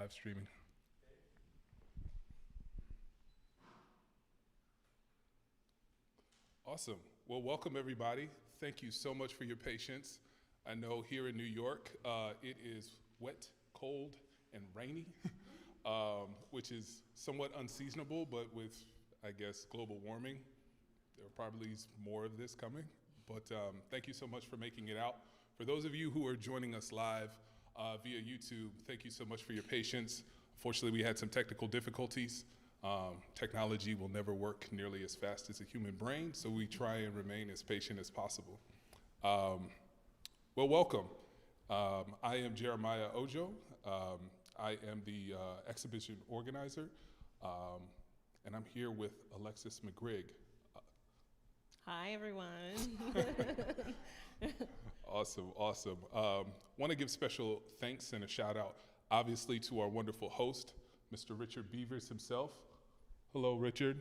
live streaming. Awesome. Well, welcome everybody. Thank you so much for your patience. I know here in New York, it is wet, cold, and rainy, which is somewhat unseasonable, but with, I guess, global warming, there probably is more of this coming. But thank you so much for making it out. For those of you who are joining us live via YouTube, thank you so much for your patience. Unfortunately, we had some technical difficulties. Technology will never work nearly as fast as a human brain, so we try and remain as patient as possible. Well, welcome. I am Jeremiah Ojo. I am the exhibition organizer, and I'm here with Alexis McGrigg. Hi, everyone. Awesome. Want to give special thanks and a shout out, obviously, to our wonderful host, Mr. Richard Beavers himself. Hello, Richard.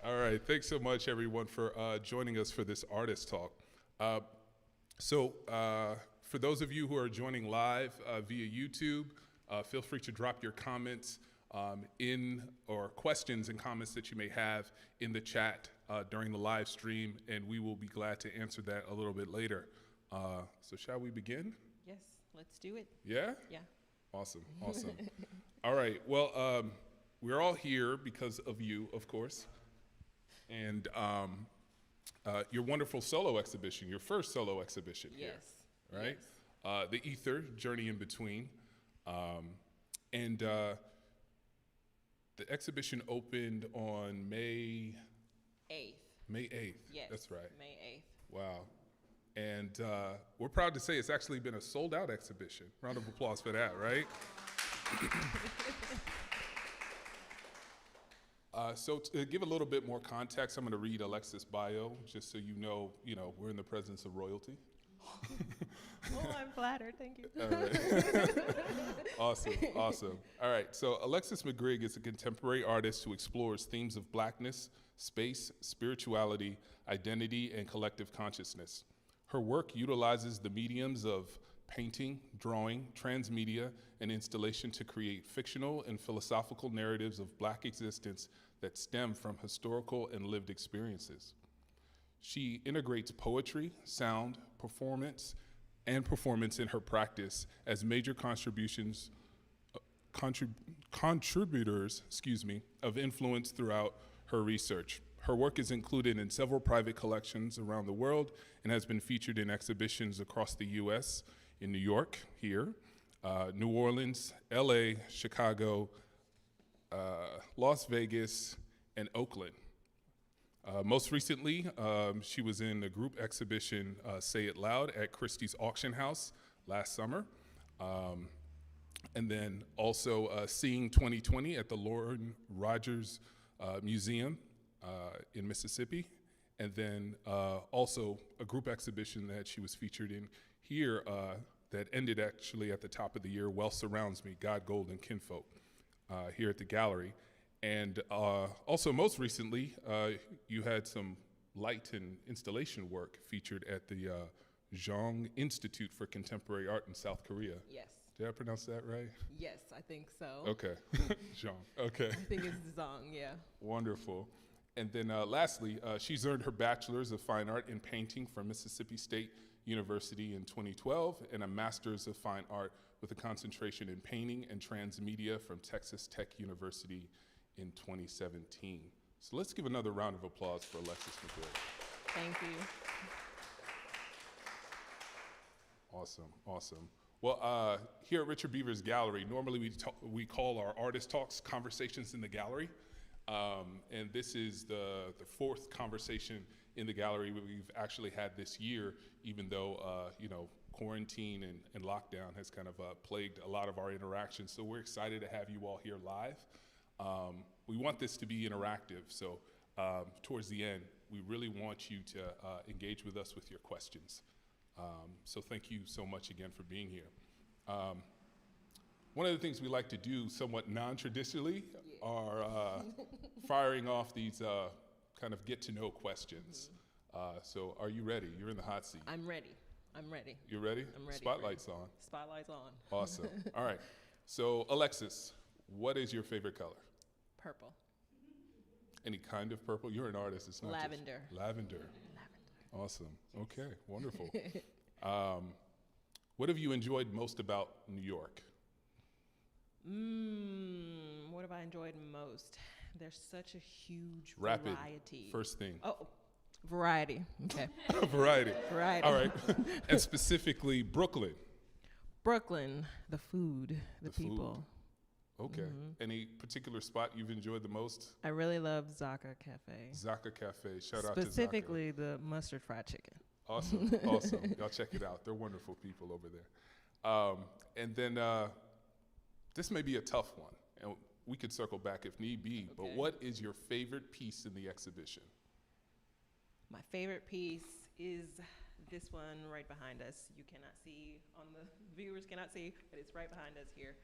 All right, thanks so much, everyone, for joining us for this artist talk. For those of you who are joining live via YouTube, feel free to drop your comments or questions and comments that you may have in the chat during the live stream, and we will be glad to answer that a little bit later. So shall we begin? Yes, let's do it. Yeah? Yeah. Awesome. All right, well, we're all here because of you, of course, and your wonderful solo exhibition, your first solo exhibition here, right? Yes. The Ether, Journey in Between. And the exhibition opened on May 8th. May 8th. Yes. That's right. May 8th. Wow. And we're proud to say it's actually been a sold-out exhibition. Round of applause for that, right? So to give a little bit more context, I'm going to read Alexis' bio, just so you know, we're in the presence of royalty. Oh, I'm flattered. Thank you. All right. Awesome. All right. So Alexis McGrigg is a contemporary artist who explores themes of Blackness, space, spirituality, identity, and collective consciousness. Her work utilizes the mediums of painting, drawing, transmedia, and installation to create fictional and philosophical narratives of Black existence that stem from historical and lived experiences. She integrates poetry, sound, performance in her practice as major contributors, of influence throughout her research. Her work is included in several private collections around the world and has been featured in exhibitions across the U.S., in New York, here, New Orleans, LA, Chicago, Las Vegas, and Oakland. Most recently, she was in the group exhibition Say It Loud at Christie's Auction House last summer. And then also Seeing 2020 at the Lauren Rogers Museum in Mississippi. And then also a group exhibition that she was featured in here that ended actually at the top of the year, Wealth Surrounds Me, God, Gold, and Kinfolk, here at the gallery. And also most recently, you had some light and installation work featured at the Jeong Institute for Contemporary Art in South Korea. Yes. Did I pronounce that right? Yes, I think so. Okay, Jeong, okay. I think it's Zong, yeah. Wonderful. And then lastly, she's earned her Bachelor's of Fine Art in Painting from Mississippi State University in 2012 and a Master's of Fine Art with a concentration in Painting and Transmedia from Texas Tech University in 2017. So let's give another round of applause for Alexis McGrigg. Thank you. Awesome. Well, here at Richard Beavers Gallery, normally we call our artist talks Conversations in the Gallery. And this is the fourth conversation in the gallery we've actually had this year, even though quarantine and lockdown has kind of plagued a lot of our interactions. So we're excited to have you all here live. We want this to be interactive, so towards the end, we really want you to engage with us with your questions. So thank you so much again for being here. One of the things we like to do somewhat non-traditionally are firing off these kind of get-to-know questions. So are you ready? You're in the hot seat. I'm ready. I'm ready. You ready? I'm ready. Spotlight's on. Spotlight's on. Awesome. All right. So Alexis, what is your favorite color? Purple. Any kind of purple? You're an artist. It's not Lavender. Just lavender. Awesome. Okay. Wonderful. What have you enjoyed most about New York? What have I enjoyed most? There's such a huge Rapid. variety. First thing. Oh, variety. Okay. Variety. Variety. All right. And specifically Brooklyn. Brooklyn, the food, the people. Okay. Any particular spot you've enjoyed the most? I really love Zaka Cafe. Zaka Cafe. Shout out to Zaka. Specifically the mustard fried chicken. Awesome. Awesome. Y'all check it out. They're wonderful people over there. And then this may be a tough one, and we could circle back if need be, but what is your favorite piece in the exhibition? My favorite piece is this one right behind us. You cannot see, on the viewers cannot see, but it's right behind us here.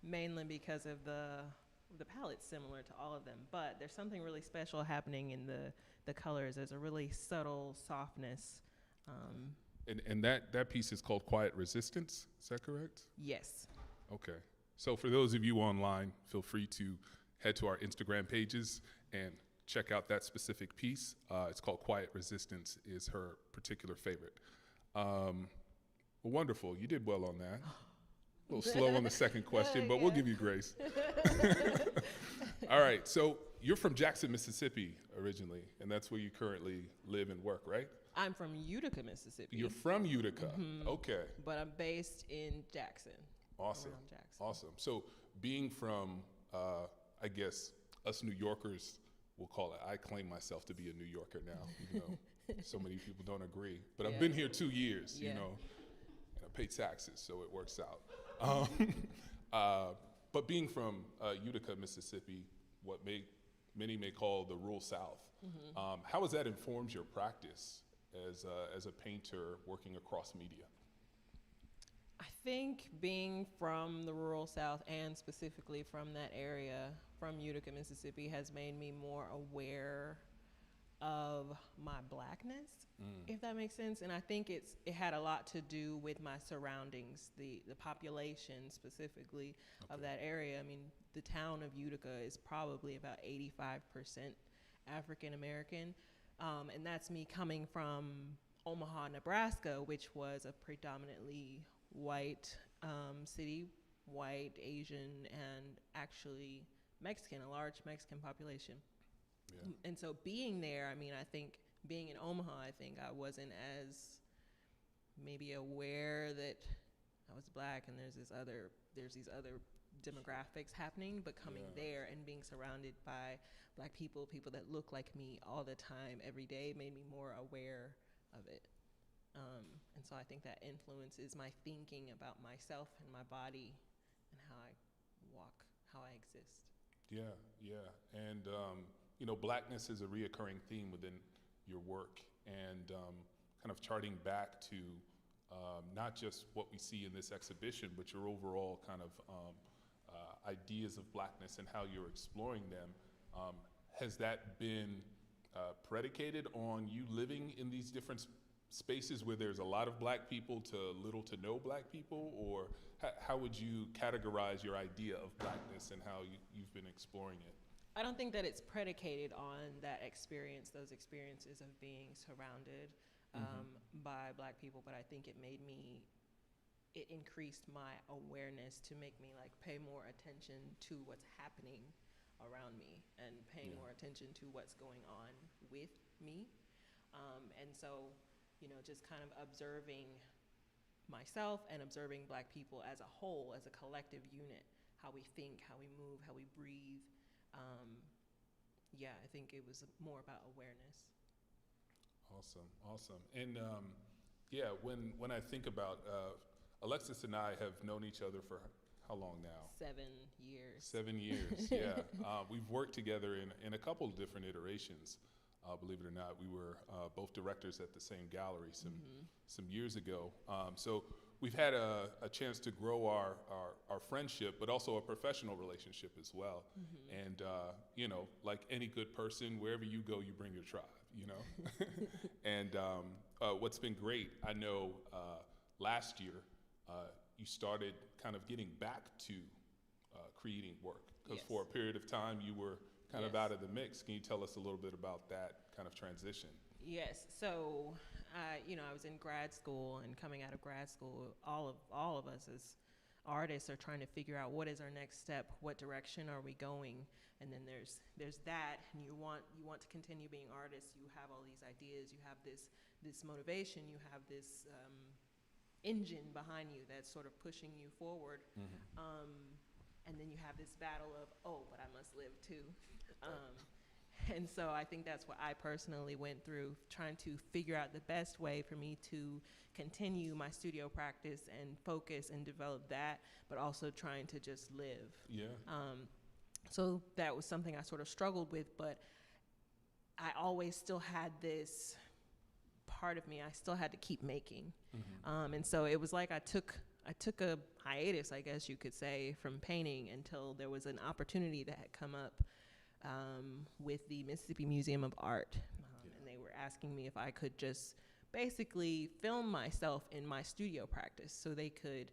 Mainly because of the palette's similar to all of them, but there's something really special happening in the colors. There's a really subtle softness. And that piece is called Quiet Resistance, is that correct? Yes. Okay. So for those of you online, feel free to head to our Instagram pages and check out that specific piece. It's called Quiet Resistance, is her particular favorite. Wonderful. You did well on that. A little slow on the second question, but we'll give you grace. All right, so you're from Jackson, Mississippi originally, and that's where you currently live and work, right? I'm from Utica, Mississippi. You're from Utica, okay. But I'm based in Jackson. Awesome, Around Jackson. awesome. So being from, I guess, us New Yorkers, we'll call it, I claim myself to be a New Yorker now, even though so many people don't agree. But I've been here 2 years, you know, and I pay taxes, so it works out. But being from Utica, Mississippi, what many may call the rural South, how has that informed your practice as a painter working across media? I think being from the rural South and specifically from that area, from Utica, Mississippi, has made me more aware of my blackness, if that makes sense. And I think it had a lot to do with my surroundings, the population specifically of that area. I mean, the town of Utica is probably about 85% African American. And that's me coming from Omaha, Nebraska, which was a predominantly white city, white, Asian, and actually Mexican, a large Mexican population. Yeah. And so being there, I mean, I think being in Omaha, I think I wasn't as maybe aware that I was black and there's these other demographics happening, but coming there and being surrounded by black people that look like me all the time, every day, made me more aware of it. And so I think that influences my thinking about myself and my body and how I walk, how I exist. Yeah, yeah. And, you know, blackness is a reoccurring theme within your work, and kind of charting back to not just what we see in this exhibition, but your overall kind of ideas of blackness and how you're exploring them. Has that been predicated on you living in these different spaces where there's a lot of black people to little to no black people, or how would you categorize your idea of blackness and how you've been exploring it? I don't think that it's predicated on that experience, those experiences of being surrounded by black people, but I think it increased my awareness to make me like pay more attention to what's happening around me and paying more attention to what's going on with me. And so, you know, just kind of observing myself and observing black people as a whole, as a collective unit, how we think, how we move, how we breathe. I think it was more about awareness. Awesome, awesome. And when I think about, Alexis and I have known each other for how long now? 7 years. 7 years, yeah. We've worked together in a couple of different iterations. Believe it or not, we were both directors at the same gallery some years ago. So we've had a chance to grow our friendship, but also a professional relationship as well. And, you know, like any good person, wherever you go, you bring your tribe. you know. And what's been great, I know last year you started kind of getting back to creating work, because for a period of time you were kind of out of the mix. Can you tell us a little bit about that kind of transition? Yes. So, I was in grad school, and coming out of grad school, all of us as artists are trying to figure out what is our next step, what direction are we going, and then there's that, and you want to continue being artists. You have all these ideas, you have this motivation, you have this engine behind you that's sort of pushing you forward. And then you have this battle of, but I must live too. And so I think that's what I personally went through, trying to figure out the best way for me to continue my studio practice and focus and develop that, but also trying to just live. Yeah. So that was something I sort of struggled with, but I always still had this part of me. I still had to keep making. And so it was like I took a hiatus, I guess you could say, from painting until there was an opportunity that had come up with the Mississippi Museum of Art. And they were asking me if I could just basically film myself in my studio practice so they could,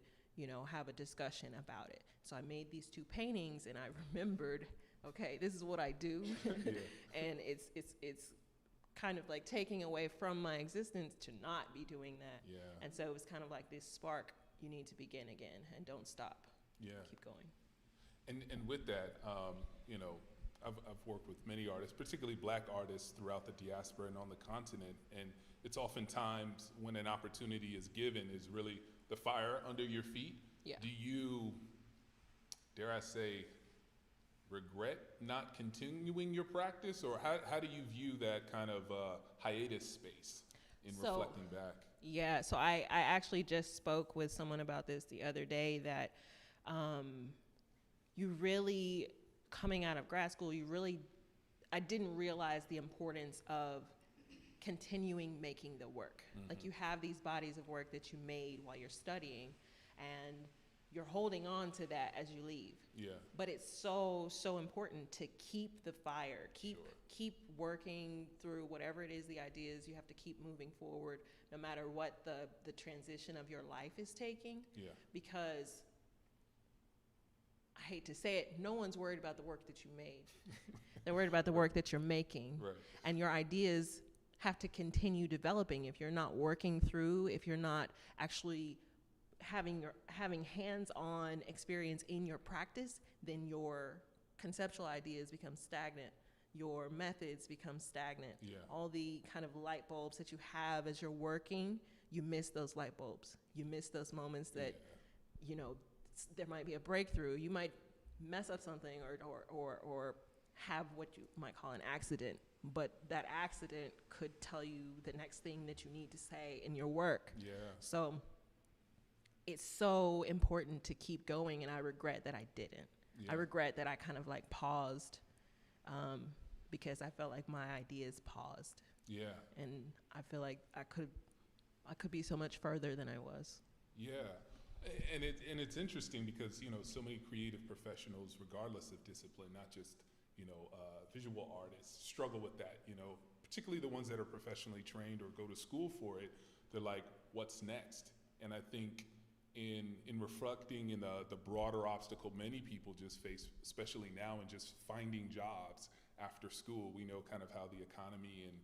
have a discussion about it. So I made these 2 paintings, and I remembered, okay, this is what I do. And it's kind of like taking away from my existence to not be doing that. And so it was kind of like this spark. You need to begin again and don't stop. Keep going. And with that, I've worked with many artists, particularly Black artists throughout the diaspora and on the continent, and it's oftentimes when an opportunity is given is really the fire under your feet. Do you, dare I say, regret not continuing your practice, or how do you view that kind of hiatus space in reflecting back? Yeah, so I actually just spoke with someone about this the other day, that you really, coming out of grad school, I didn't realize the importance of continuing making the work. Like, you have these bodies of work that you made while you're studying, and you're holding on to that as you leave. But it's so important to keep the fire, keep working through whatever it is, the ideas. You have to keep moving forward no matter what the transition of your life is taking. Because I hate to say it, no one's worried about the work that you made. They're worried about the work that you're making. And your ideas have to continue developing. If you're not working through, if you're not actually having hands-on experience in your practice, then your conceptual ideas become stagnant. Your methods become stagnant. All the kind of light bulbs that you have as you're working, you miss those light bulbs. You miss those moments that, there might be a breakthrough. You might mess up something or have what you might call an accident, but that accident could tell you the next thing that you need to say in your work. So it's so important to keep going, and I regret that I didn't. I regret that I kind of like paused, because I felt like my ideas paused. And I feel like I could be so much further than I was. And it's interesting because, so many creative professionals, regardless of discipline, not just, visual artists, struggle with that, particularly the ones that are professionally trained or go to school for it. They're like, what's next? And I think in reflecting in the broader obstacle many people just face, especially now, in just finding jobs after school. We know kind of how the economy and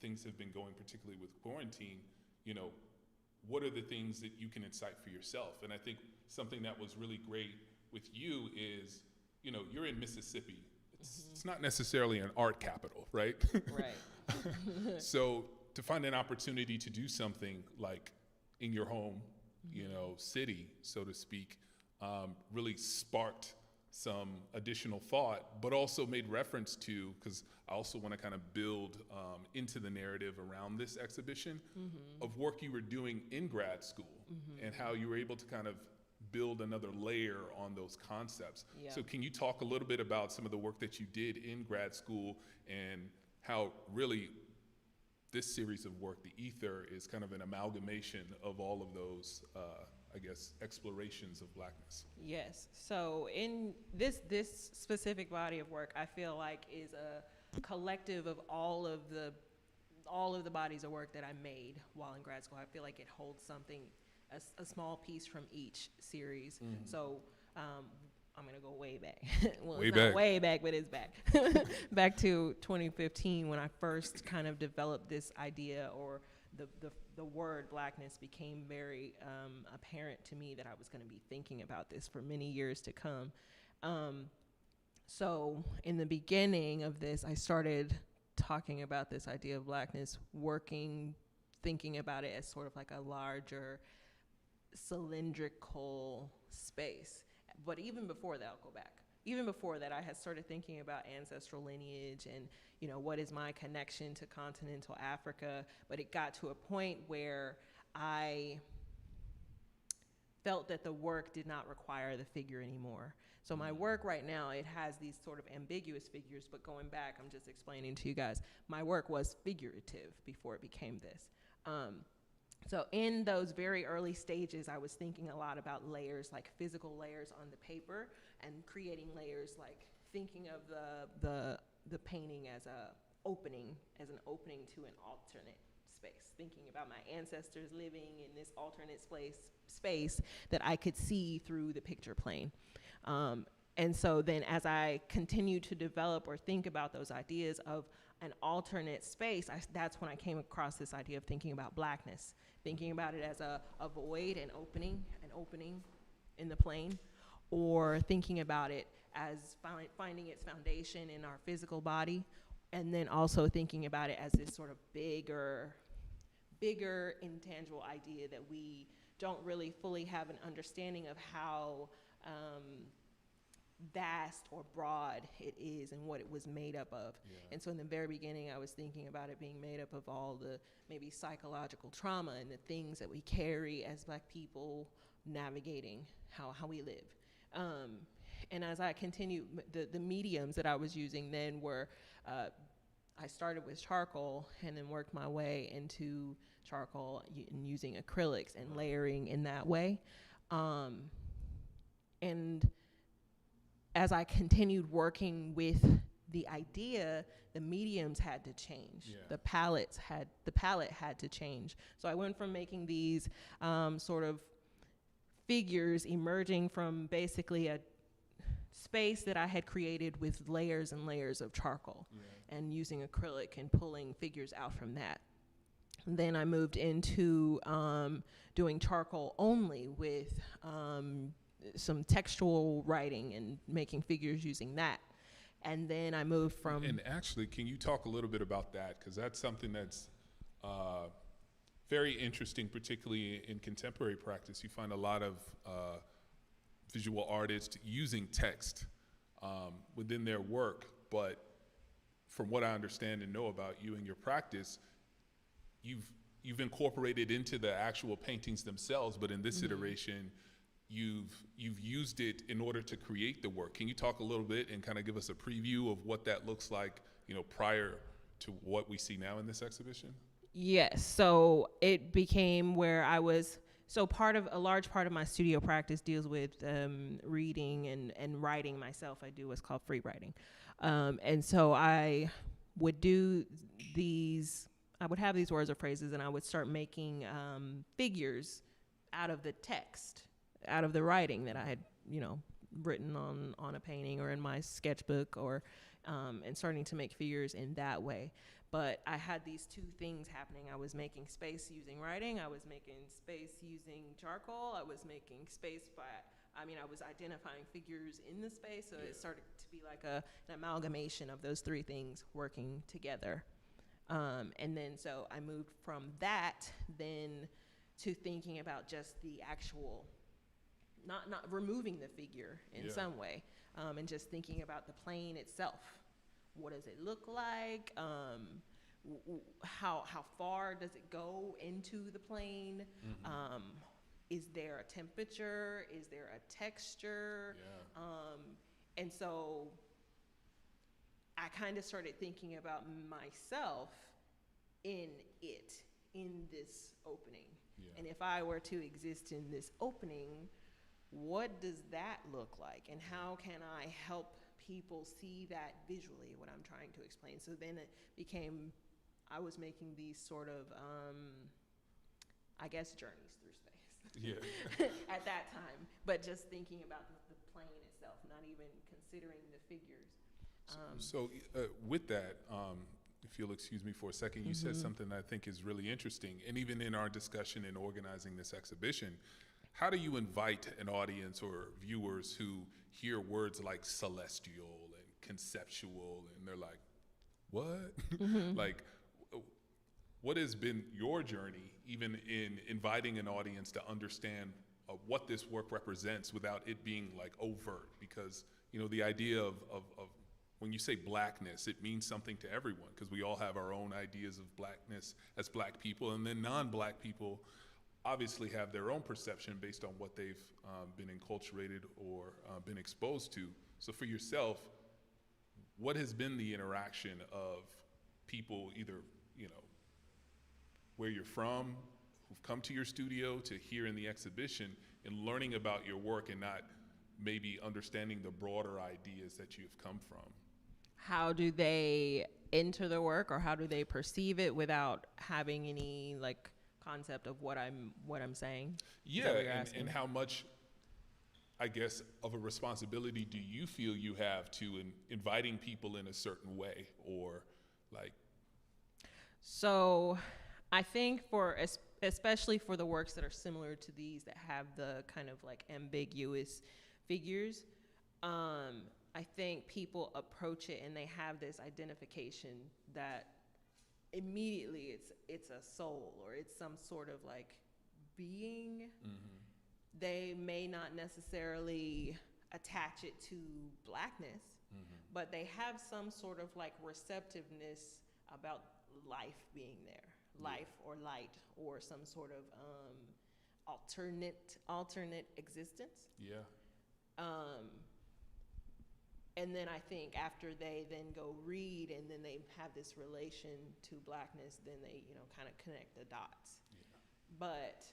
things have been going, particularly with quarantine. What are the things that you can incite for yourself? And I think something that was really great with you is, you're in Mississippi. It's not necessarily an art capital, right? So to find an opportunity to do something like in your home, city, so to speak, really sparked some additional thought, but also made reference to, because I also want to kind of build into the narrative around this exhibition of work you were doing in grad school and how you were able to kind of build another layer on those concepts. So can you talk a little bit about some of the work that you did in grad school and how really this series of work, The Ether, is kind of an amalgamation of all of those, explorations of Blackness? Yes. So in this specific body of work, I feel like is collective of all of the bodies of work that I made while in grad school. I feel like it holds something, a small piece from each series. So I'm gonna go way back. Well, Way it's back. not way back, but it's back. Back to 2015 when I first kind of developed this idea, or the word blackness became very apparent to me that I was gonna be thinking about this for many years to come. So in the beginning of this, I started talking about this idea of blackness, thinking about it as sort of like a larger cylindrical space. But even before that, I'll go back. Even before that, I had started thinking about ancestral lineage and, you know, what is my connection to continental Africa. But it got to a point where I felt that the work did not require the figure anymore. So my work right now, it has these sort of ambiguous figures, but going back, I'm just explaining to you guys, my work was figurative before it became this. So in those very early stages, I was thinking a lot about layers, like physical layers on the paper, and creating layers, like thinking of the painting as an opening to an alternate space, thinking about my ancestors living in this alternate space that I could see through the picture plane. And so then as I continued to develop or think about those ideas of an alternate space, that's when I came across this idea of thinking about blackness, thinking about it as a void, an opening in the plane, or thinking about it as finding its foundation in our physical body, and then also thinking about it as this sort of bigger intangible idea that we don't really fully have an understanding of how vast or broad it is and what it was made up of. Yeah. And so in the very beginning, I was thinking about it being made up of all the maybe psychological trauma and the things that we carry as Black people navigating how we live. And as I continued, the mediums that I was using then were, I started with charcoal and then worked my way into charcoal and using acrylics and layering in that way. And as I continued working with the idea, the mediums had to change. Yeah. The palette had to change. So I went from making these sort of figures emerging from basically a space that I had created with layers and layers of charcoal, and using acrylic and pulling figures out from that. Then I moved into doing charcoal only with some textual writing and making figures using that. And then I moved from... And actually, can you talk a little bit about that? Because that's something that's very interesting, particularly in contemporary practice. You find a lot of visual artists using text within their work, but from what I understand and know about you and your practice, you've incorporated into the actual paintings themselves, but in this iteration, you've used it in order to create the work. Can you talk a little bit and kind of give us a preview of what that looks like, you know, prior to what we see now in this exhibition? Yes, so it became where I was, so a large part of my studio practice deals with reading and writing myself. I do what's called free writing. And so I would have these words or phrases, and I would start making figures out of the text, out of the writing that I had, you know, written on a painting or in my sketchbook, or and starting to make figures in that way. But I had these two things happening. I was making space using writing. I was making space using charcoal. I was making space I was identifying figures in the space. So it started to be like an amalgamation of those three things working together. And then so I moved from that then to thinking about just the actual, not removing the figure in some way, and just thinking about the plane itself. What does it look like? How far does it go into the plane? Mm-hmm. Is there a temperature? Is there a texture? Yeah. And so I kind of started thinking about myself in this opening. Yeah. And if I were to exist in this opening, what does that look like? And how can I help people see that visually, what I'm trying to explain. So then it became, I was making these sort of, I guess, journeys through space. Yeah. At that time, but just thinking about the plane itself, not even considering the figures. So with that, if you'll excuse me for a second, you said something that I think is really interesting. And even in our discussion in organizing this exhibition, how do you invite an audience or viewers who hear words like celestial and conceptual, and they're like, what? Like, what has been your journey, even in inviting an audience to understand what this work represents without it being like overt? Because, you know, the idea of when you say blackness, it means something to everyone, because we all have our own ideas of blackness as black people, and then non-black people obviously have their own perception based on what they've been enculturated or been exposed to. So for yourself, what has been the interaction of people, either, you know, where you're from, who've come to your studio to here in the exhibition, and learning about your work and not maybe understanding the broader ideas that you've come from? How do they enter the work, or how do they perceive it without having any like concept of what I'm saying? Yeah, and how much, I guess, of a responsibility do you feel you have to inviting people in a certain way, or like? So I think especially for the works that are similar to these, that have the kind of like ambiguous figures, I think people approach it and they have this identification that immediately it's a soul, or it's some sort of like being. They may not necessarily attach it to blackness, but they have some sort of like receptiveness about life being there, life or light, or some sort of alternate existence. Yeah. And then I think after they then go read, and then they have this relation to blackness, then they, you know, kind of connect the dots. Yeah. But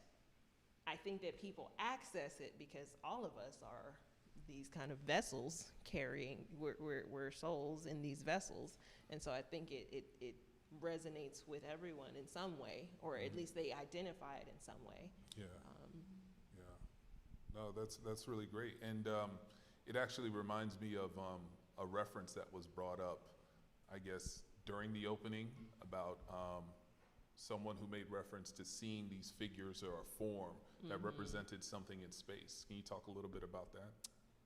I think that people access it because all of us are these kind of vessels carrying, we're souls in these vessels. And so I think it resonates with everyone in some way, or at least they identify it in some way. Yeah. No, that's really great. And it actually reminds me of a reference that was brought up, I guess, during the opening about someone who made reference to seeing these figures or a form that represented something in space. Can you talk a little bit about that?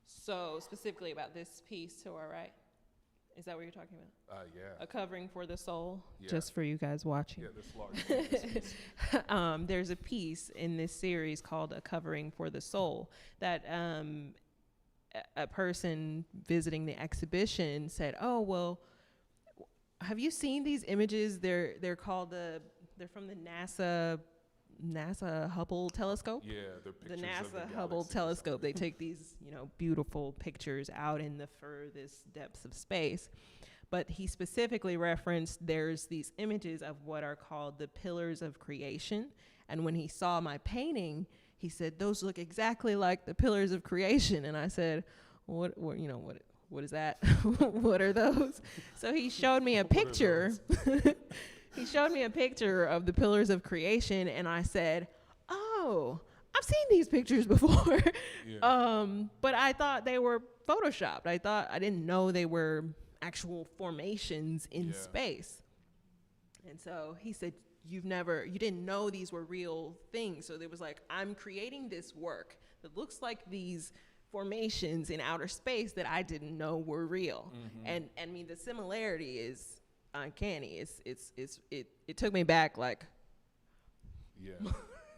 So specifically about this piece to our right? Is that what you're talking about? Yeah. A covering for the soul, Yeah. just for you guys watching. Yeah, this large piece. There's a piece in this series called A Covering for the Soul that a person visiting the exhibition said, "Oh, well, have you seen these images? They're called they're from the NASA Hubble telescope." Yeah, they're pictures the of the NASA Hubble galaxy or telescope. They something. take these, you know, beautiful pictures out in the furthest depths of space. But he specifically referenced there's these images of what are called the pillars of creation. And when he saw my painting, he said, "Those look exactly like the pillars of creation." And I said, what is that? What are those? So he showed me a picture. He showed me a picture of the pillars of creation, and I said, "Oh, I've seen these pictures before." Yeah. But I thought they were photoshopped. I didn't know they were actual formations in space. And so he said, you didn't know these were real things. So there was like, I'm creating this work that looks like these formations in outer space that I didn't know were real. And I mean, the similarity is uncanny. It took me back like, Yeah.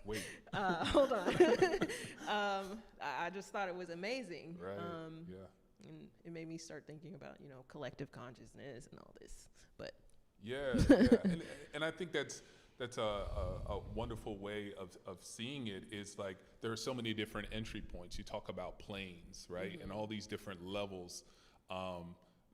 Wait. hold on. I just thought it was amazing. Right. Yeah. And it made me start thinking about, you know, collective consciousness and all this. But Yeah. And I think that's a wonderful way of seeing it, is like there are so many different entry points. You talk about planes, right? And all these different levels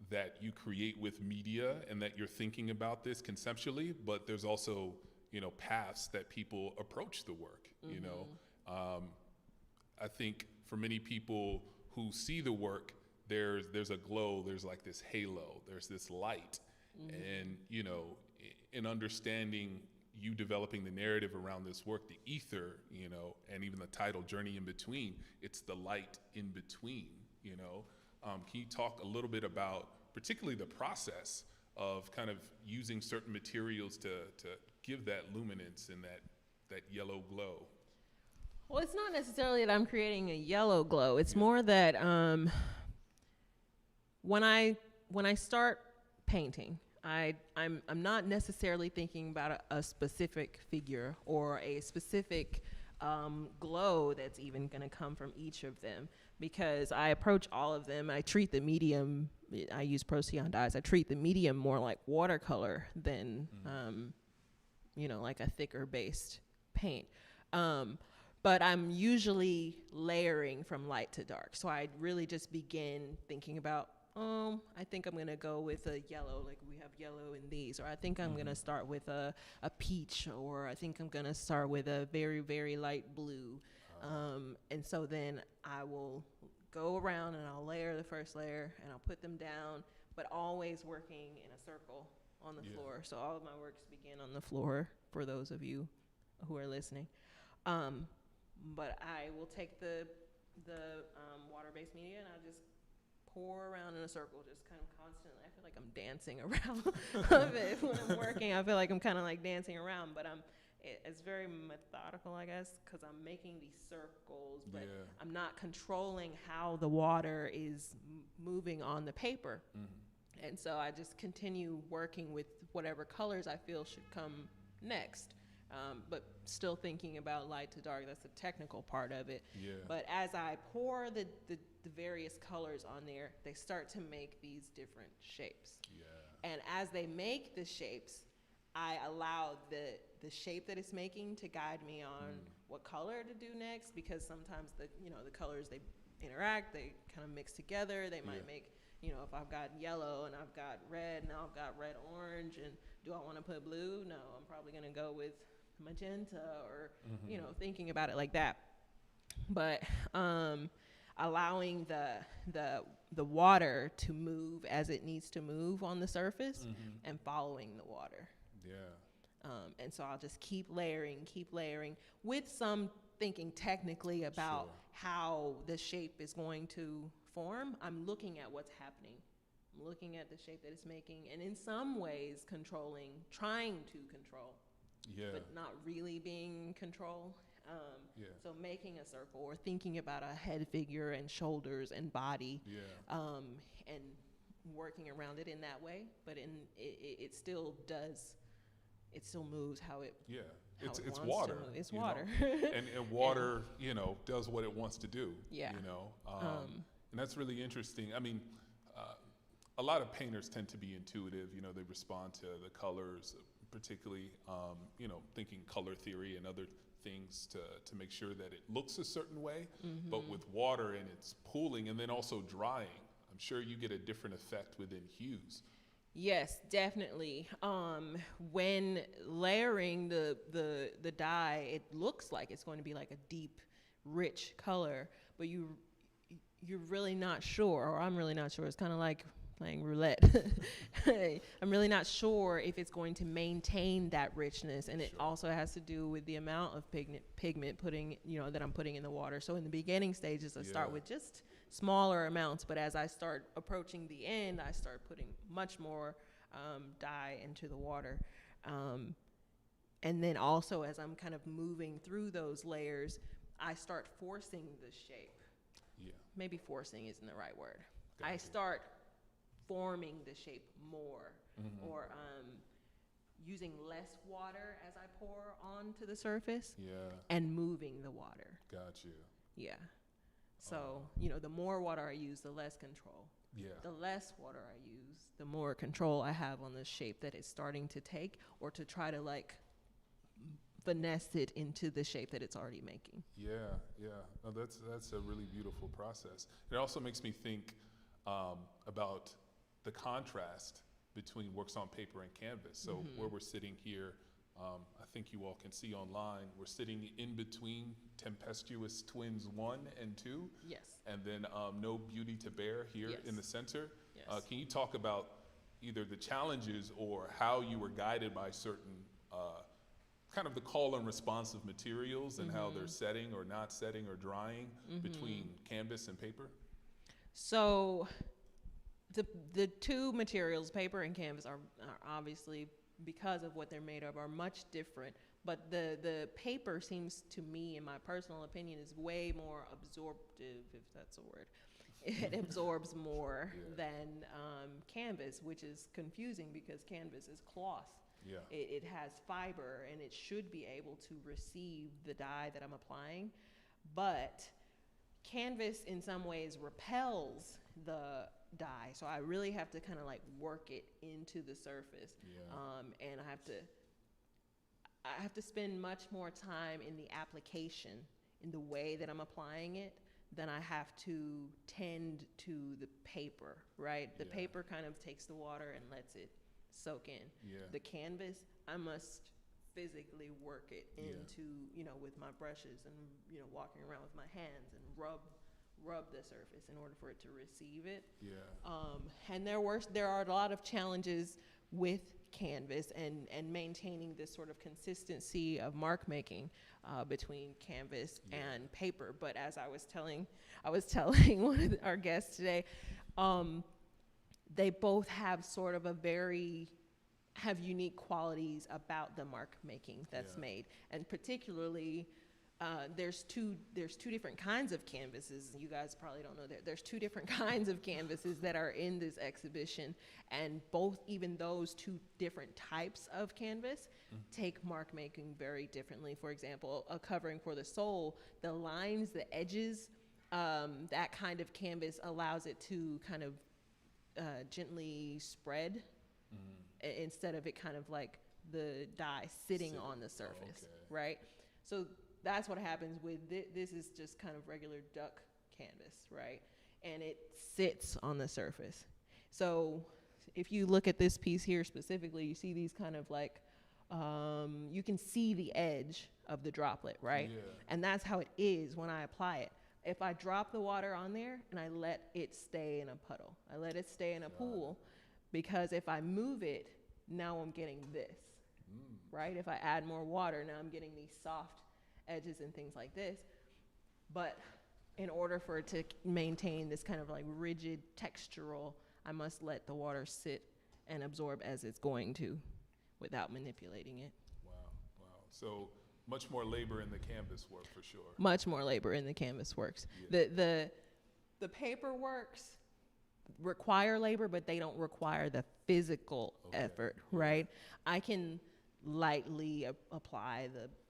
that you create with media, and that you're thinking about this conceptually, but there's also, you know, paths that people approach the work, you know. I think for many people who see the work, there's a glow, there's like this halo, there's this light. And, you know, in understanding you developing the narrative around this work, the ether, you know, and even the title, Journey in Between, it's the light in between, you know. Can you talk a little bit about particularly the process of kind of using certain materials to give that luminance and that yellow glow? Well, it's not necessarily that I'm creating a yellow glow. It's more that when I start painting, I'm not necessarily thinking about a specific figure or a specific glow that's even going to come from each of them, because I approach all of them. I treat the medium, I use Procyon dyes, I treat the medium more like watercolor than, you know, like a thicker based paint. But I'm usually layering from light to dark. So I really just begin thinking about, I think I'm going to go with a yellow, like we have yellow in these, or I think I'm going to start with a peach, or I think I'm going to start with a very, very light blue. And so then I will go around and I'll layer the first layer and I'll put them down, but always working in a circle on the floor. So all of my works begin on the floor for those of you who are listening. But I will take the water-based media and I just pour around in a circle, just kind of constantly. I feel like I'm dancing around of it when I'm working. I feel like I'm kind of like dancing around, but it's very methodical, I guess, because I'm making these circles, but I'm not controlling how the water is moving on the paper. And so I just continue working with whatever colors I feel should come next. But still thinking about light to dark, that's the technical part of it. But as I pour the various colors on there, they start to make these different shapes. And as they make the shapes, I allow the shape that it's making to guide me on what color to do next, because sometimes the colors, they interact, they kind of mix together. They might make, you know, if I've got yellow and I've got red, now I've got red orange, and do I want to put blue? No, I'm probably going to go with magenta, or you know, thinking about it like that. But allowing the water to move as it needs to move on the surface, and following the water. And so I'll just keep layering with some thinking technically about how the shape is going to form. I'm looking at what's happening. I'm looking at the shape that it's making, and in some ways trying to control, but not really being in control. So making a circle, or thinking about a head figure and shoulders and body, and working around it in that way. But it still moves how it. It's water. It's water. And water, you know, does what it wants to do. You know, and that's really interesting. I mean, a lot of painters tend to be intuitive. You know, they respond to the colors, particularly, you know, thinking color theory and other things to make sure that it looks a certain way. But with water and it's pooling and then also drying, I'm sure you get a different effect within hues. Yes, definitely. When layering the dye, it looks like it's going to be like a deep, rich color, but you're really not sure, or I'm really not sure. It's kind of like playing roulette. I'm really not sure if it's going to maintain that richness, and it also has to do with the amount of pigment that I'm putting in the water. So in the beginning stages, I start with just smaller amounts, but as I start approaching the end, I start putting much more dye into the water. And then also, as I'm kind of moving through those layers, I start forcing the shape. Maybe forcing isn't the right word. I start forming the shape more, or using less water as I pour onto the surface, and moving the water. Got you. So, you know, the more water I use, the less control. The less water I use, the more control I have on the shape that it's starting to take, or to try to like finesse it into the shape that it's already making. No, that's a really beautiful process. It also makes me think about the contrast between works on paper and canvas. So where we're sitting here, I think you all can see online, we're sitting in between Tempestuous Twins 1 and 2. Yes. And then No Beauty to Bear here Yes. in the center. Yes. Can you talk about either the challenges or how you were guided by certain kind of the call and response of materials and how they're setting or not setting or drying between canvas and paper? So the two materials, paper and canvas, are obviously, because of what they're made of, are much different. But the paper seems to me, in my personal opinion, is way more absorptive, if that's a word. It absorbs more than canvas, which is confusing because canvas is cloth. Yeah. It has fiber, and it should be able to receive the dye that I'm applying. But canvas, in some ways, repels the dye. So I really have to kind of like work it into the surface. Yeah. And I have to spend much more time in the application, in the way that I'm applying it, than I have to tend to the paper, right? The paper kind of takes the water and lets it soak in. Yeah. The canvas, I must physically work it into, with my brushes and, walking around with my hands and rub the surface in order for it to receive it. Yeah. And there are a lot of challenges with canvas and maintaining this sort of consistency of mark making between canvas and paper. But as I was telling one of our guests today, they both have sort of have unique qualities about the mark making that's made. And particularly, there's two different kinds of canvases. You guys probably don't know that. There's two different kinds of canvases that are in this exhibition, and even those two different types of canvas take mark making very differently. For example, a covering for the soul, the lines, the edges, that kind of canvas allows it to kind of gently spread instead of it kind of like the dye sitting on the surface, right? So that's what happens with this is just kind of regular duck canvas, right? And it sits on the surface. So if you look at this piece here specifically, you see these kind of like, you can see the edge of the droplet, right? Yeah. And that's how it is when I apply it. If I drop the water on there and I let it stay in a puddle, I let it stay in a pool, because if I move it, now I'm getting this, right? If I add more water, now I'm getting these soft edges and things like this. But in order for it to maintain this kind of like rigid textural, I must let the water sit and absorb as it's going to without manipulating it. Wow. So much more labor in the canvas work for sure. Much more labor in the canvas works. The paper works require labor, but they don't require the physical effort, right? I can lightly apply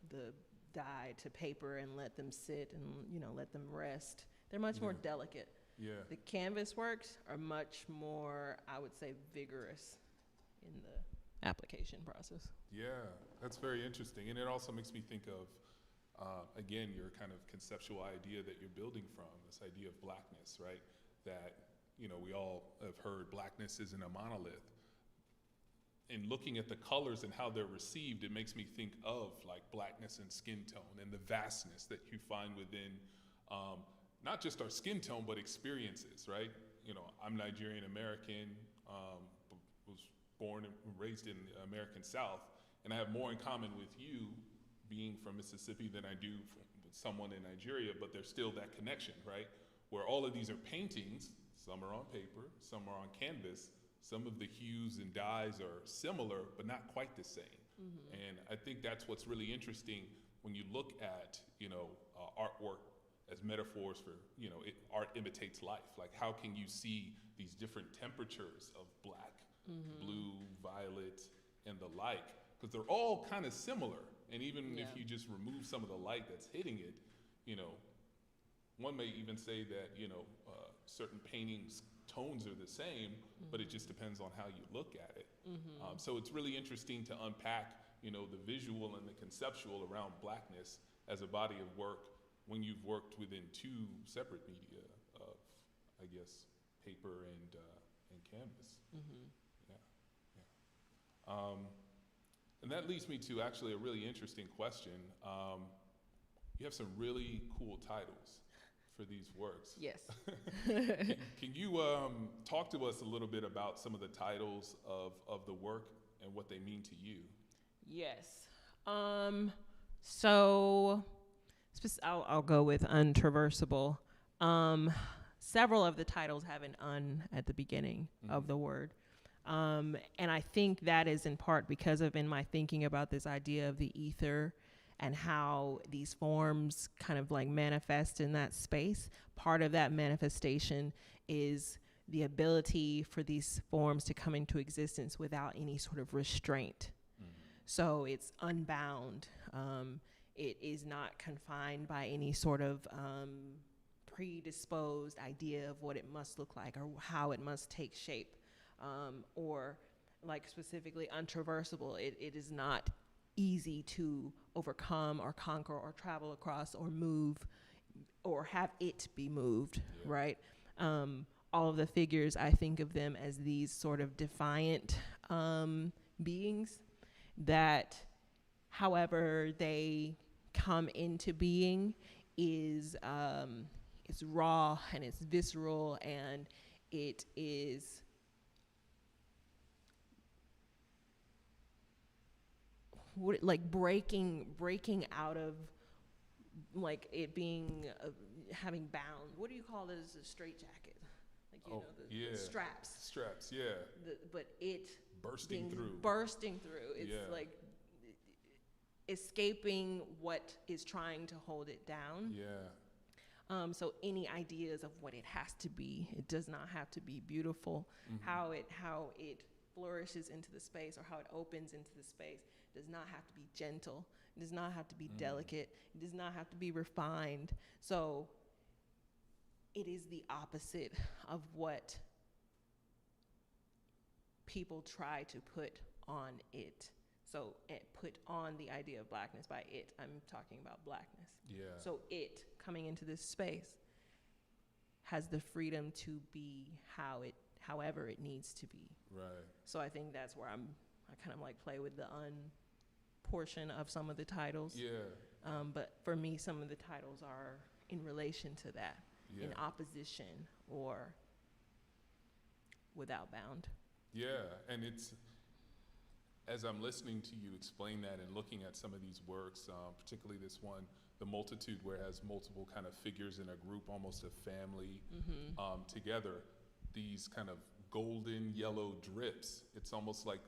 the dye to paper and let them sit and let them rest. They're much more delicate. The canvas works are much more, I would say, vigorous in the application process. Yeah, that's very interesting. And it also makes me think of, again, your kind of conceptual idea that you're building from, this idea of blackness, right? That, we all have heard blackness isn't a monolith. In looking at the colors and how they're received, it makes me think of like blackness and skin tone and the vastness that you find within not just our skin tone, but experiences, right? I'm Nigerian American, was born and raised in the American South, and I have more in common with you being from Mississippi than I do with someone in Nigeria, but there's still that connection, right? Where all of these are paintings, some are on paper, some are on canvas, some of the hues and dyes are similar, but not quite the same. And I think that's what's really interesting when you look at, artwork as metaphors for, art imitates life. Like, how can you see these different temperatures of black, blue, violet, and the like? Because they're all kind of similar. And even if you just remove some of the light that's hitting it, one may even say that, certain paintings tones are the same, but it just depends on how you look at it. So it's really interesting to unpack, the visual and the conceptual around blackness as a body of work when you've worked within two separate media of, I guess, paper and canvas. And that leads me to actually a really interesting question. You have some really cool titles for these works. Yes. Can you talk to us a little bit about some of the titles of the work and what they mean to you? Yes. So I'll go with untraversable. Several of the titles have an "un" at the beginning of the word. And I think that is in part because of, in my thinking about this idea of the ether and how these forms kind of like manifest in that space. Part of that manifestation is the ability for these forms to come into existence without any sort of restraint. So it's unbound. It is not confined by any sort of predisposed idea of what it must look like or how it must take shape. Or like specifically untraversable. It is not easy to overcome or conquer or travel across or move or have it be moved, right? All of the figures, I think of them as these sort of defiant beings that however they come into being is it's raw and it's visceral and it is like breaking out of like it being having bound. What do you call this? A straight jacket, like the straps. Straps, yeah. But it bursting through. It's like escaping what is trying to hold it down. Yeah. So any ideas of what it has to be, it does not have to be beautiful. How it flourishes into the space or how it opens into the space does not have to be gentle. It does not have to be delicate. It does not have to be refined. So it is the opposite of what people try to put on it. So put on the idea of blackness. By it, I'm talking about blackness. Yeah. So it coming into this space has the freedom to be however it needs to be. Right. So I think that's where I kind of like play with the portion of some of the titles. Yeah. But for me, some of the titles are in relation to that, in opposition or without bound. Yeah, and it's, as I'm listening to you explain that and looking at some of these works, particularly this one, The Multitude, where it has multiple kind of figures in a group, almost a family together, these kind of golden yellow drips. It's almost like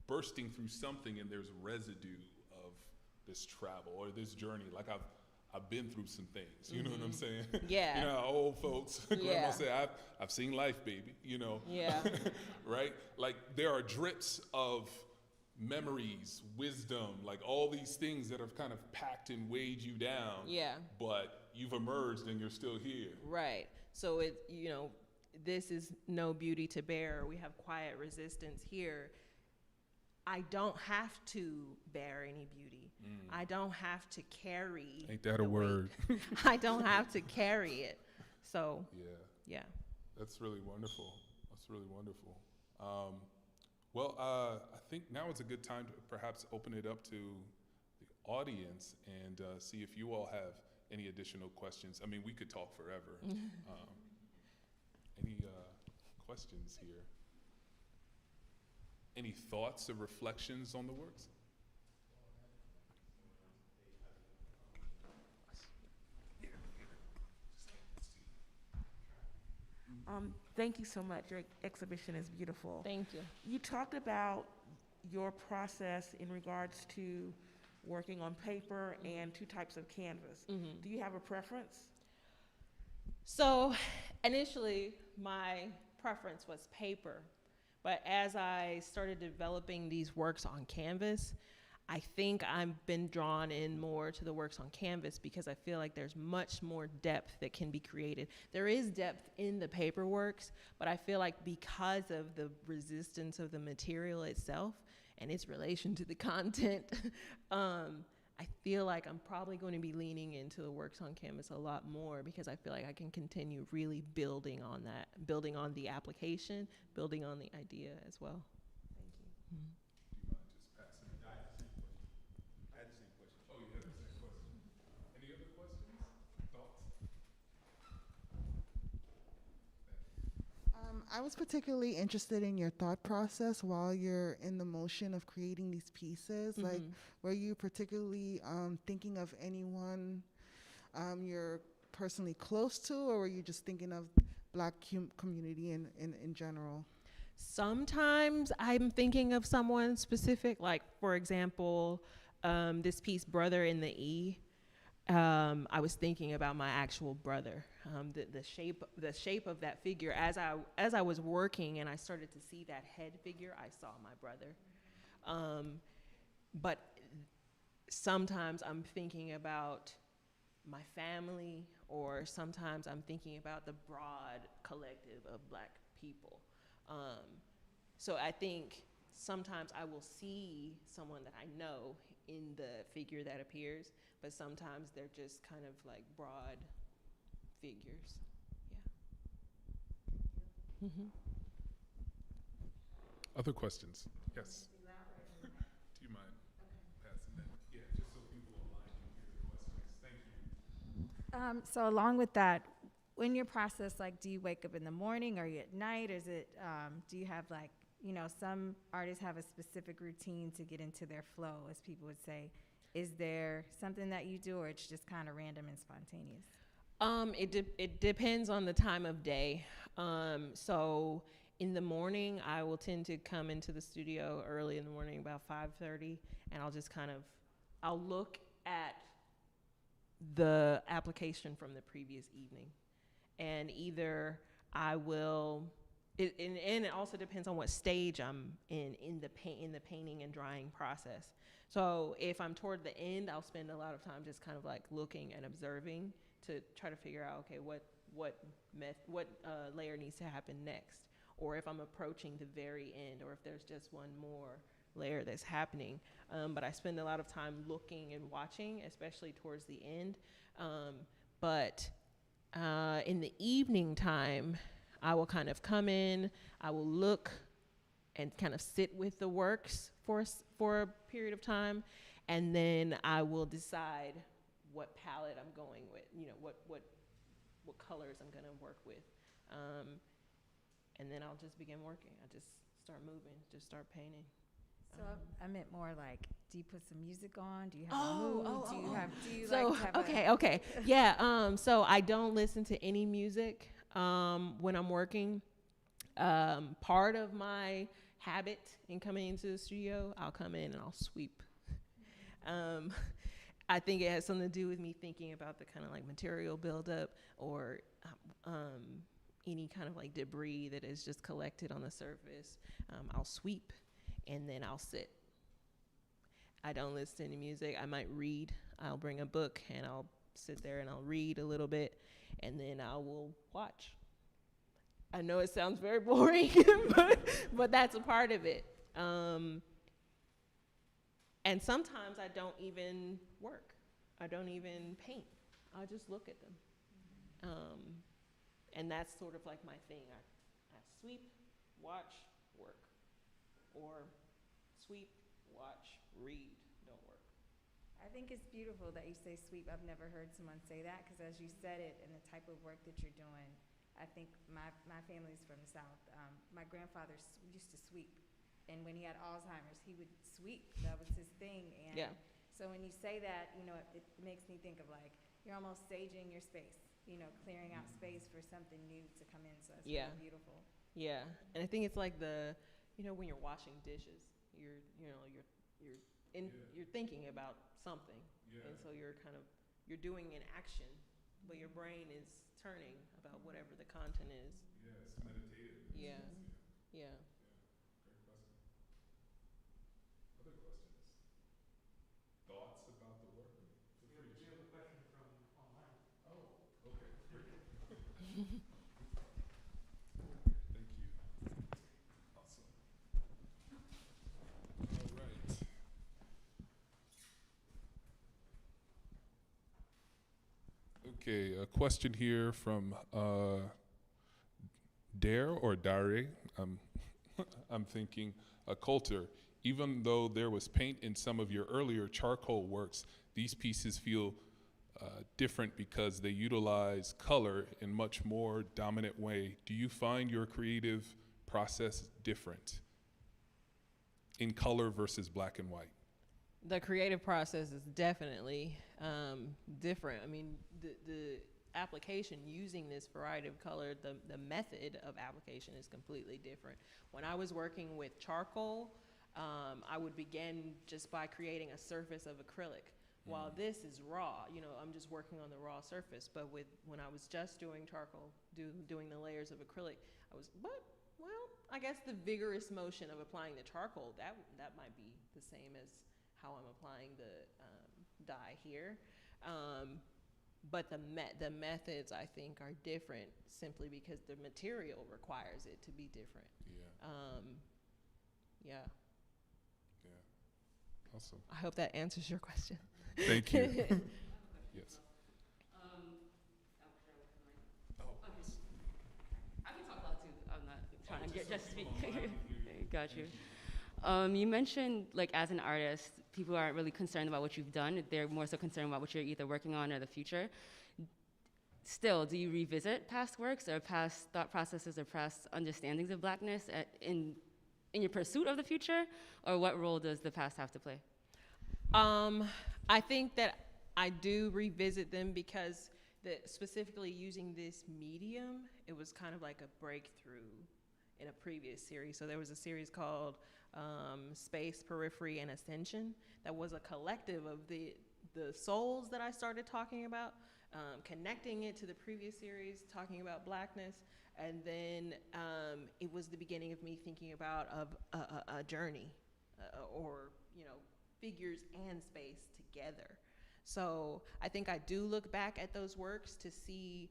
bursting through something and there's residue of this travel or this journey. Like I've been through some things, you know what I'm saying? Yeah. You know how old folks, grandma say, I've seen life, baby, you know? Yeah. Right? Like there are drips of memories, wisdom, like all these things that have kind of packed and weighed you down. Yeah. But you've emerged and you're still here. Right. So this is no beauty to bear. We have quiet resistance here. I don't have to bear any beauty. I don't have to carry. Ain't that a word? I don't have to carry it. So yeah. That's really wonderful. That's really wonderful. I think now is a good time to perhaps open it up to the audience and see if you all have any additional questions. I mean, we could talk forever. Any questions here? Any thoughts or reflections on the works? Thank you so much. Your exhibition is beautiful. Thank you. You talked about your process in regards to working on paper and two types of canvas. Do you have a preference? So initially, my preference was paper. But as I started developing these works on canvas, I think I've been drawn in more to the works on canvas because I feel like there's much more depth that can be created. There is depth in the paper works, but I feel like because of the resistance of the material itself and its relation to the content, I feel like I'm probably going to be leaning into the works on canvas a lot more because I feel like I can continue really building on that, building on the application, building on the idea as well. Thank you. Do you mind just passing it? I was particularly interested in your thought process while you're in the motion of creating these pieces. Like, were you particularly thinking of anyone you're personally close to, or were you just thinking of Black community in general? Sometimes I'm thinking of someone specific, like, for example, this piece, Brother in the E. I was thinking about my actual brother. The shape of that figure, as I was working and I started to see that head figure, I saw my brother. But sometimes I'm thinking about my family, or sometimes I'm thinking about the broad collective of Black people. So I think sometimes I will see someone that I know in the figure that appears, but sometimes they're just kind of like broad figures. Yeah. Other questions? Yes. Do you mind passing that? Yeah, just so people online can hear the questions. Thank you. So along with that, when your process, like, do you wake up in the morning, or are you at night? Or is it, do you have, like, you know, some artists have a specific routine to get into their flow, as people would say. Is there something that you do, or it's just kind of random and spontaneous? It depends on the time of day. So in the morning, I will tend to come into the studio early in the morning, about 5:30, and I'll just I'll look at the application from the previous evening, and either I will, and it also depends on what stage I'm in the painting and drying process. So if I'm toward the end, I'll spend a lot of time just kind of like looking and observing to try to figure out, okay, what layer needs to happen next, or if I'm approaching the very end, or if there's just one more layer that's happening. But I spend a lot of time looking and watching, especially towards the end. But in the evening time, I will kind of come in, I will look and kind of sit with the works for a period of time, and then I will decide what palette I'm going with, you know, what colors I'm gonna work with. And then I'll just begin working. I just start moving, just start painting. So I meant more like, do you put some music on? Do you have a mood? Do you so, like to have okay. Yeah, so I don't listen to any music when I'm working. Part of my habit in coming into the studio, I'll come in and I'll sweep. I think it has something to do with me thinking about the kind of like material buildup, or any kind of like debris that is just collected on the surface. I'll sweep, and then I'll sit. I don't listen to any music. I might read. I'll bring a book and I'll sit there and I'll read a little bit, and then I will watch. I know it sounds very boring, but that's a part of it. And sometimes I don't even work. I don't even paint. I just look at them. And that's sort of like my thing. I sweep, watch, work. Or sweep, watch, read, don't work. I think it's beautiful that you say sweep. I've never heard someone say that, because as you said it and the type of work that you're doing, I think my family's from the South. My grandfather used to sweep, and when he had Alzheimer's, he would sweep. That was his thing. And yeah. So when you say that, you know, it makes me think of like, you're almost staging your space, you know, clearing out space for something new to come in. So it's really beautiful. Yeah, and I think it's like you know, when you're washing dishes, you're thinking about something, and so you're doing an action, but your brain is turning about whatever the content is. Yeah, it's meditative. Yeah. Great question. Other questions? Thoughts about the work? We have a question from online. Oh, okay, great. Thank you. Awesome. All right. Okay, a question here from Dare or Dare. I'm thinking Coulter. Even though there was paint in some of your earlier charcoal works, these pieces feel different because they utilize color in much more dominant way. Do you find your creative process different in color versus black and white? The creative process is definitely different. I mean, the application using this variety of color, the method of application is completely different. When I was working with charcoal, I would begin just by creating a surface of acrylic. While this is raw, you know, I'm just working on the raw surface. But when I was just doing charcoal, doing the layers of acrylic, I guess the vigorous motion of applying the charcoal, that might be the same as how I'm applying the dye here. But the methods, I think, are different simply because the material requires it to be different. Yeah. Awesome. I hope that answers your question. Thank you. Yes. I can talk loud too. I'm not trying to get just speak. Got you. You mentioned, like, as an artist, people aren't really concerned about what you've done. They're more so concerned about what you're either working on or the future. Still, do you revisit past works or past thought processes or past understandings of Blackness in your pursuit of the future? Or what role does the past have to play? I think that I do revisit them because specifically using this medium, it was kind of like a breakthrough in a previous series. So there was a series called Space, Periphery, and Ascension that was a collective of the souls that I started talking about, connecting it to the previous series, talking about Blackness, and then it was the beginning of me thinking about a journey or, you know, figures and space together. So I think I do look back at those works to see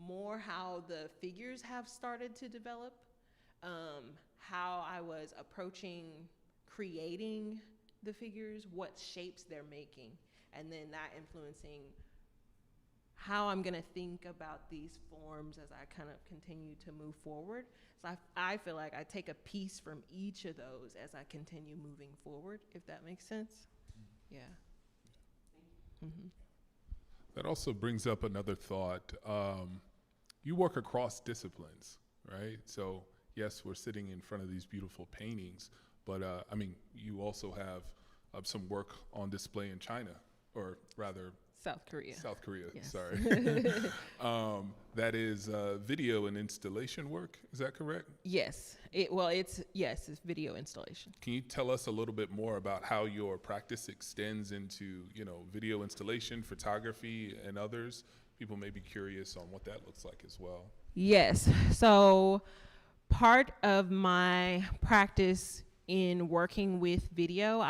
more how the figures have started to develop, how I was approaching creating the figures, what shapes they're making, and then that influencing how I'm gonna think about these forms as I kind of continue to move forward. So I feel like I take a piece from each of those as I continue moving forward, if that makes sense. Yeah. Mm-hmm. That also brings up another thought. You work across disciplines, right? So yes, we're sitting in front of these beautiful paintings, but I mean, you also have some work on display in China, or rather South Korea. South Korea, Yes. sorry. That is video and installation work, is that correct? Yes. It's video installation. Can you tell us a little bit more about how your practice extends into, you know, video installation, photography, and others? People may be curious on what that looks like as well. Yes. So part of my practice in working with video,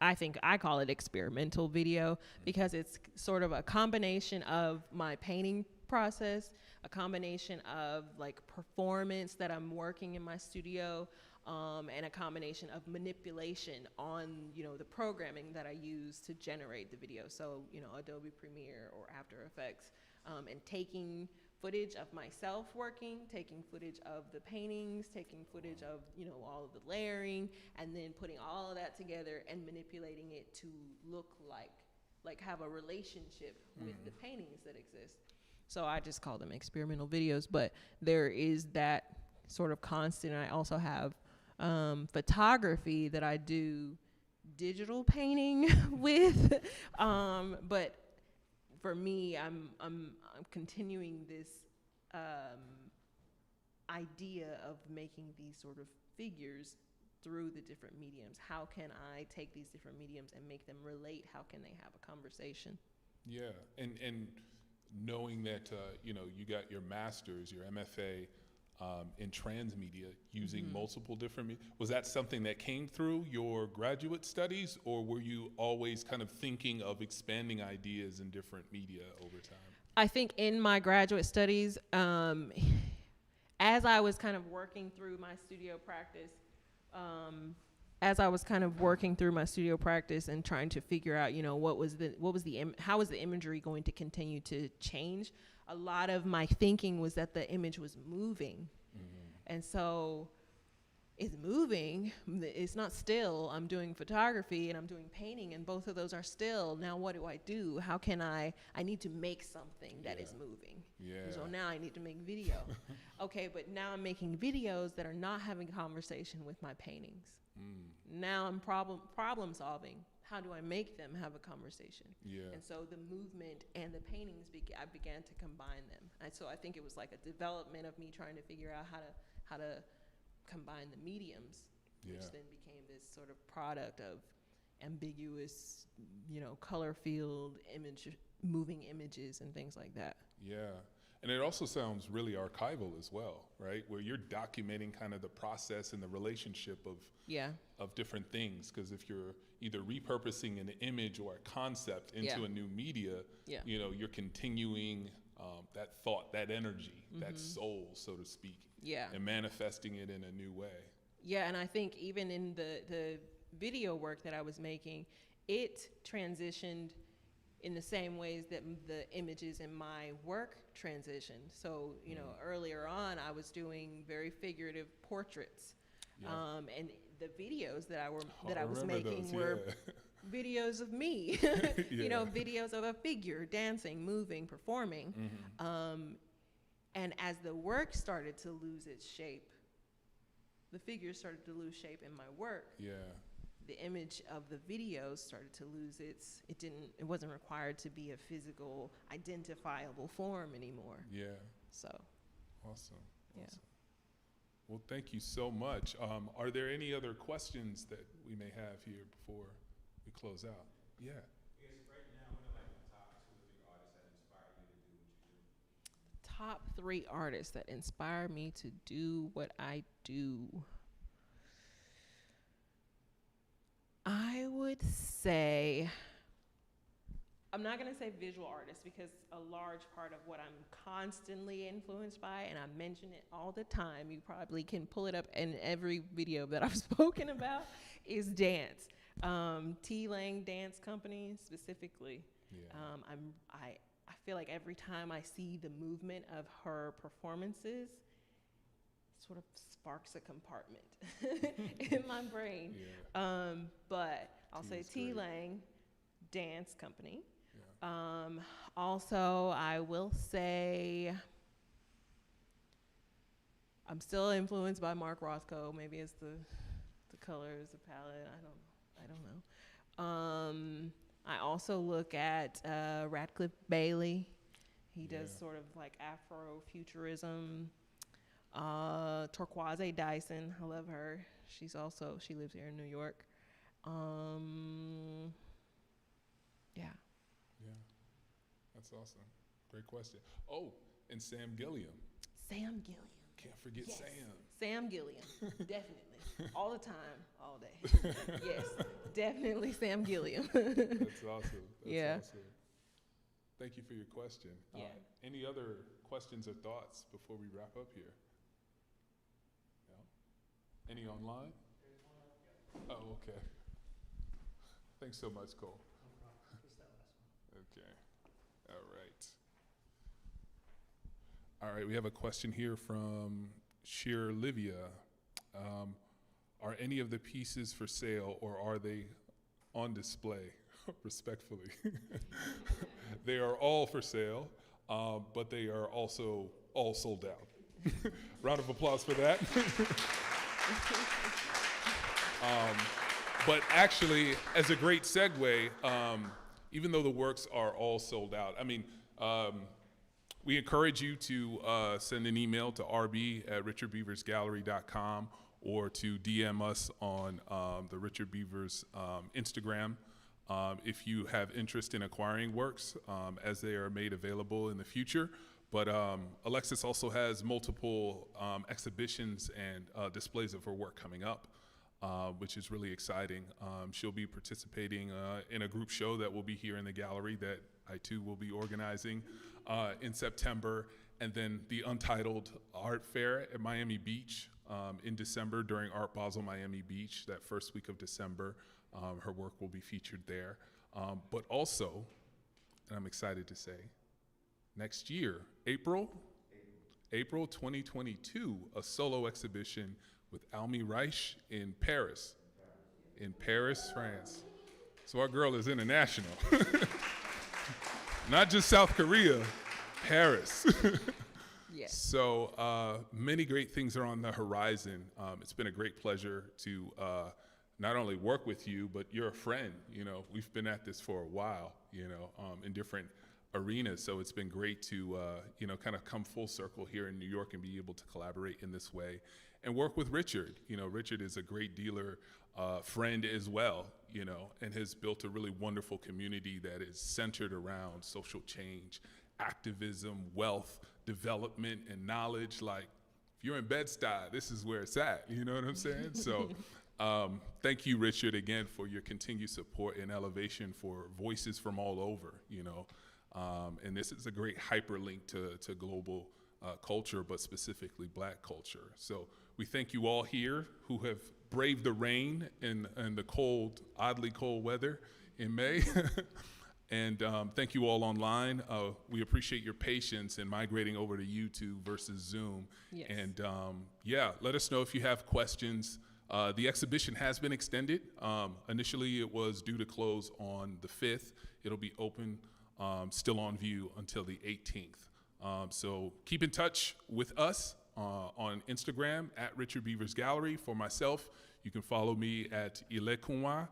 I think I call it experimental video because it's sort of a combination of my painting process, a combination of like performance that I'm working in my studio, and a combination of manipulation on, you know, the programming that I use to generate the video. So, you know, Adobe Premiere or After Effects, and taking footage of myself working, taking footage of the paintings, taking footage of, you know, all of the layering, and then putting all of that together and manipulating it to look like have a relationship with the paintings that exist. So I just call them experimental videos, but there is that sort of constant. I also have photography that I do digital painting with, but for me, I'm continuing this idea of making these sort of figures through the different mediums. How can I take these different mediums and make them relate? How can they have a conversation? Yeah, and knowing that, you know, you got your master's, your MFA in transmedia using multiple different, was that something that came through your graduate studies, or were you always kind of thinking of expanding ideas in different media over time? I think in my graduate studies, as I was kind of working through my studio practice, and trying to figure out, you know, how was the imagery going to continue to change? A lot of my thinking was that the image was moving. And so is moving. It's not still. I'm doing photography and I'm doing painting, and both of those are still. Now what do I do? How can I need to make something that is moving. Yeah. So now I need to make video. Okay, but now I'm making videos that are not having conversation with my paintings. Now I'm problem solving. How do I make them have a conversation? Yeah. And so the movement and the paintings, I began to combine them. And so I think it was like a development of me trying to figure out how to combine the mediums, which then became this sort of product of ambiguous, color-filled moving images and things like that. Yeah. And it also sounds really archival as well, right? Where you're documenting kind of the process and the relationship of different things. Because if you're either repurposing an image or a concept into a new media, you're continuing that thought, that energy, that soul, so to speak, and manifesting it in a new way. Yeah, and I think even in the video work that I was making, it transitioned in the same ways that the images in my work transitioned. So, earlier on, I was doing very figurative portraits, and the videos that I was making were videos of me, videos of a figure dancing, moving, performing. And as the work started to lose its shape, the figures started to lose shape in my work. The image of the videos started to lose it wasn't required to be a physical, identifiable form anymore. So. Awesome. Well, thank you so much. Are there any other questions that we may have here before we close out? Yeah. I guess right now, what are like the top 2 or 3 artists that inspire you to do what you do? Top 3 artists that inspire me to do what I do. I would say, I'm not going to say visual artists, because a large part of what I'm constantly influenced by, and I mention it all the time, you probably can pull it up in every video that I've spoken about, is dance. T. Lang Dance Company specifically. I feel like every time I see the movement of her performances, it sort of sparks a compartment in my brain. But I'll say T. Lang Dance Company. Also, I will say I'm still influenced by Mark Rothko. Maybe it's the colors, the palette. I don't know. I also look at Radcliffe Bailey. He does sort of like Afrofuturism. Turquoise Dyson, I love her. She lives here in New York. That's awesome. Great question. Oh, and Sam Gilliam. Sam Gilliam. Can't forget Sam. Sam Gilliam, definitely. All the time, all day. Yes, definitely Sam Gilliam. That's awesome. Awesome. Thank you for your question. Any other questions or thoughts before we wrap up here? No? Any online? Oh, okay. Thanks so much, Cole. Okay. All right, we have a question here from Sheer Livia. Are any of the pieces for sale, or are they on display? Respectfully. They are all for sale, but they are also all sold out. Round of applause for that. But actually, as a great segue, even though the works are all sold out, we encourage you to send an email to rb@richardbeaversgallery.com or to DM us on the Richard Beavers Instagram if you have interest in acquiring works as they are made available in the future. But Alexis also has multiple exhibitions and displays of her work coming up, which is really exciting. She'll be participating in a group show that will be here in the gallery that I too will be organizing in September, and then the Untitled Art Fair at Miami Beach in December during Art Basel Miami Beach. That first week of December, her work will be featured there. But also, and I'm excited to say, next year, April 2022, a solo exhibition with Almi Reich in Paris. In Paris, France. So our girl is international. Not just South Korea, Paris. Yes. So many great things are on the horizon. It's been a great pleasure to not only work with you, but you're a friend. You know, we've been at this for a while, you know, in different arenas. So it's been great to, you know, kind of come full circle here in New York and be able to collaborate in this way and work with Richard. You know, Richard is a great dealer, friend as well, you know, and has built a really wonderful community that is centered around social change, activism, wealth, development, and knowledge. Like, if you're in Bed-Stuy, this is where it's at, you know what I'm saying? So thank you, Richard, again, for your continued support and elevation for voices from all over, you know. And this is a great hyperlink to global culture, but specifically Black culture. So we thank you all here who have braved the rain and the cold, oddly cold weather in May. And thank you all online. We appreciate your patience in migrating over to YouTube versus Zoom. Yes. And yeah, let us know if you have questions. The exhibition has been extended. Initially, it was due to close on the 5th. It'll be open, still on view until the 18th. So keep in touch with us on Instagram at Richard Beavers Gallery. For myself, you can follow me at Ilekun Wa.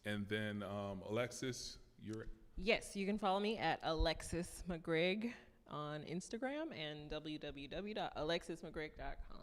And then Alexis, you're... Yes, you can follow me at Alexis McGrigg on Instagram and www.alexismcgrigg.com.